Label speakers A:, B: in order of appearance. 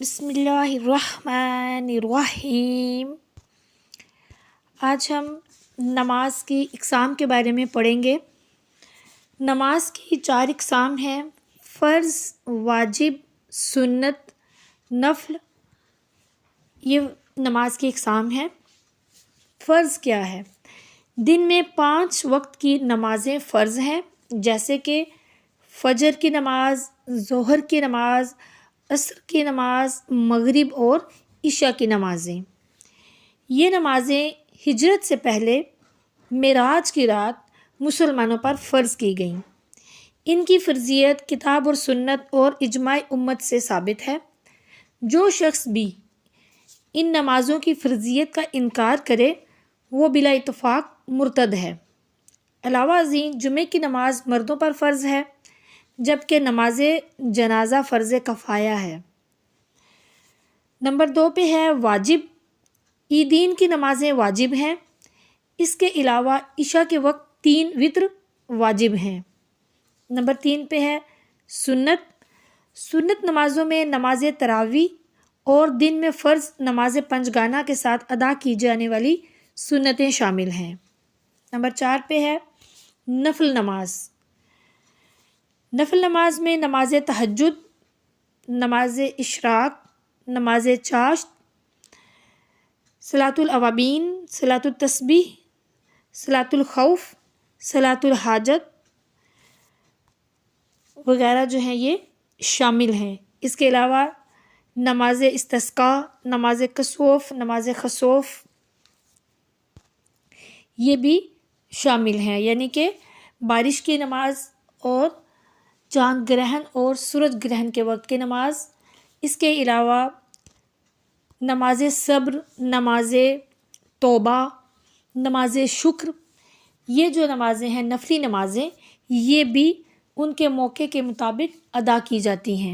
A: بسم اللہ الرحمن الرحیم۔ آج ہم نماز کی اقسام کے بارے میں پڑھیں گے۔ نماز کی 4 اقسام ہیں: فرض، واجب، سنت، نفل۔ یہ نماز کی اقسام ہیں۔ فرض کیا ہے؟ دن میں 5 وقت کی نمازیں فرض ہیں، جیسے کہ فجر کی نماز، ظہر کی نماز، عصر کی نماز، مغرب اور عشاء کی نمازیں۔ یہ نمازیں ہجرت سے پہلے معراج کی رات مسلمانوں پر فرض کی گئیں۔ ان کی فرضیت کتاب اور سنت اور اجماع امت سے ثابت ہے۔ جو شخص بھی ان نمازوں کی فرضیت کا انکار کرے وہ بلا اتفاق مرتد ہے۔ علاوہ ازیں جمعہ کی نماز مردوں پر فرض ہے، جبکہ نماز جنازہ فرض کفایہ ہے۔ نمبر 2 پہ ہے واجب۔ عیدین کی نمازیں واجب ہیں۔ اس کے علاوہ عشاء کے وقت 3 وتر واجب ہیں۔ نمبر 3 پہ ہے سنت۔ سنت نمازوں میں نماز تراویح اور دن میں فرض نماز پنجگانہ کے ساتھ ادا کی جانے والی سنتیں شامل ہیں۔ نمبر 4 پہ ہے نفل نماز۔ نفل نماز میں نماز تہجد، نماز اشراق، نماز چاشت، صلاۃ الاوابین، صلاۃ التسبیح، صلاۃ الخوف، صلاۃ الحاجت وغیرہ جو ہیں یہ شامل ہیں۔ اس کے علاوہ نماز استسقاء، نماز کسوف، نماز خسوف یہ بھی شامل ہیں، یعنی کہ بارش کی نماز اور چاند گرہن اور سورج گرہن کے وقت کی نماز۔ اس کے علاوہ نماز صبر، نماز توبہ، نماز شکر، یہ جو نمازیں ہیں نفلی نمازیں، یہ بھی ان کے موقع کے مطابق ادا کی جاتی ہیں۔